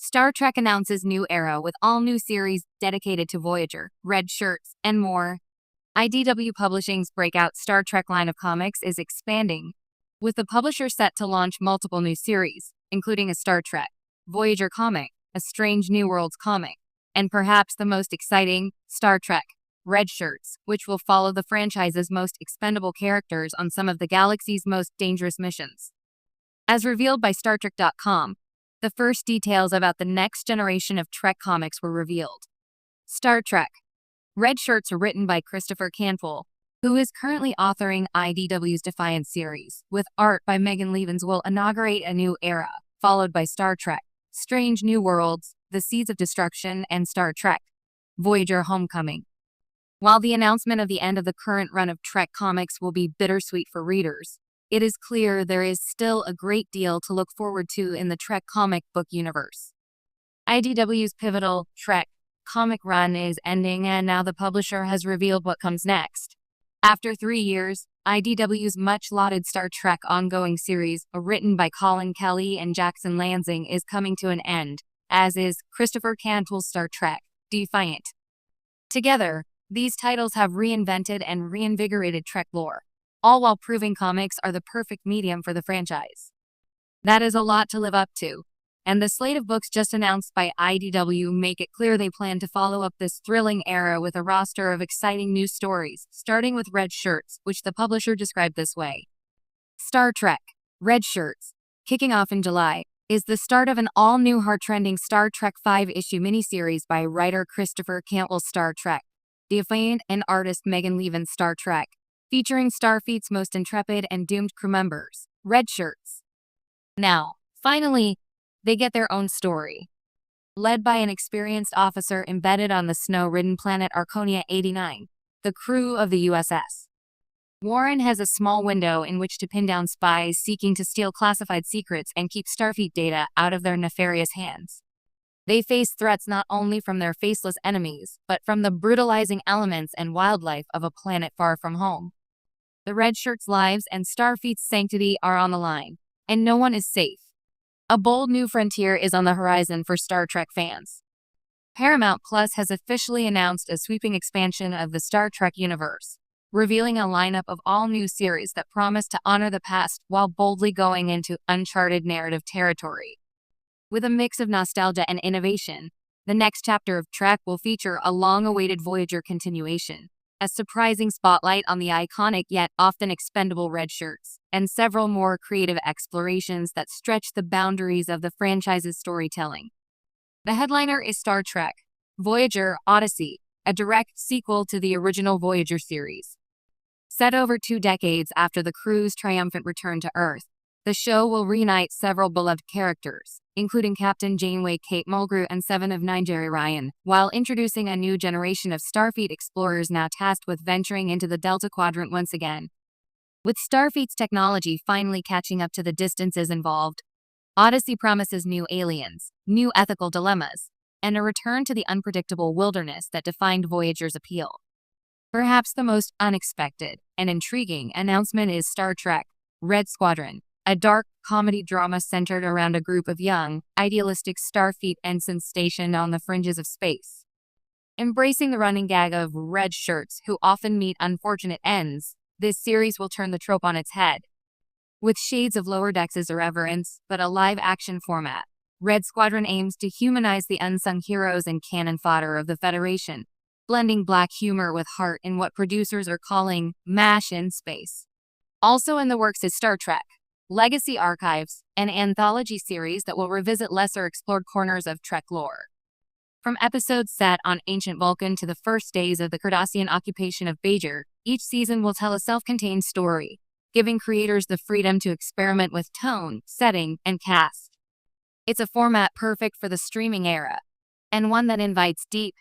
Star Trek announces new era with all new series dedicated to Voyager, red shirts, and more. IDW Publishing's breakout Star Trek line of comics is expanding, with the publisher set to launch multiple new series, including a Star Trek, Voyager comic, a Strange New Worlds comic, and perhaps the most exciting, Star Trek, red shirts, which will follow the franchise's most expendable characters on some of the galaxy's most dangerous missions. As revealed by StarTrek.com, the first details about the next generation of Trek comics were revealed. Star Trek. Red shirts are written by Christopher Cantwell, who is currently authoring IDW's Defiance series, with art by Megan Levins will inaugurate a new era, followed by Star Trek, Strange New Worlds, The Seeds of Destruction, and Star Trek, Voyager Homecoming. While the announcement of the end of the current run of Trek comics will be bittersweet for readers, it is clear there is still a great deal to look forward to in the Trek comic book universe. IDW's pivotal Trek comic run is ending, and now the publisher has revealed what comes next. After 3 years, IDW's much-lauded Star Trek ongoing series, written by Colin Kelly and Jackson Lansing, is coming to an end, as is Christopher Cantwell's Star Trek, Defiant. Together, these titles have reinvented and reinvigorated Trek lore, all while proving comics are the perfect medium for the franchise. That is a lot to live up to, and the slate of books just announced by IDW make it clear they plan to follow up this thrilling era with a roster of exciting new stories, starting with Red Shirts, which the publisher described this way. Star Trek, Red Shirts, kicking off in July, is the start of an all-new heart-trending Star Trek 5-issue miniseries by writer Christopher Cantwell's Star Trek, Defiant, and artist Megan Levins' Star Trek, featuring Starfleet's most intrepid and doomed crew members, Red Shirts. Now, finally, they get their own story. Led by an experienced officer embedded on the snow-ridden planet Arconia 89, the crew of the USS Warren has a small window in which to pin down spies seeking to steal classified secrets and keep Starfleet data out of their nefarious hands. They face threats not only from their faceless enemies, but from the brutalizing elements and wildlife of a planet far from home. The Red Shirts' lives and Starfleet's sanctity are on the line, and no one is safe. A bold new frontier is on the horizon for Star Trek fans. Paramount Plus has officially announced a sweeping expansion of the Star Trek universe, revealing a lineup of all-new series that promise to honor the past while boldly going into uncharted narrative territory. With a mix of nostalgia and innovation, the next chapter of Trek will feature a long-awaited Voyager continuation, a surprising spotlight on the iconic yet often expendable Red Shirts, and several more creative explorations that stretch the boundaries of the franchise's storytelling. The headliner is Star Trek, Voyager Odyssey, a direct sequel to the original Voyager series. Set over 2 decades after the crew's triumphant return to Earth, the show will reunite several beloved characters, including Captain Janeway Kate Mulgrew and Seven of Nine Jeri Ryan, while introducing a new generation of Starfleet explorers now tasked with venturing into the Delta Quadrant once again. With Starfleet's technology finally catching up to the distances involved, Odyssey promises new aliens, new ethical dilemmas, and a return to the unpredictable wilderness that defined Voyager's appeal. Perhaps the most unexpected and intriguing announcement is Star Trek, Red Squadron, a dark comedy drama centered around a group of young, idealistic Starfleet ensigns stationed on the fringes of space. Embracing the running gag of Red Shirts who often meet unfortunate ends, this series will turn the trope on its head. With shades of Lower Decks' irreverence, but a live-action format, Red Squadron aims to humanize the unsung heroes and cannon fodder of the Federation, blending black humor with heart in what producers are calling MASH in space. Also in the works is Star Trek Legacy Archives, an anthology series that will revisit lesser-explored corners of Trek lore. From episodes set on ancient Vulcan to the first days of the Cardassian occupation of Voyager, each season will tell a self-contained story, giving creators the freedom to experiment with tone, setting, and cast. It's a format perfect for the streaming era, and one that invites deep,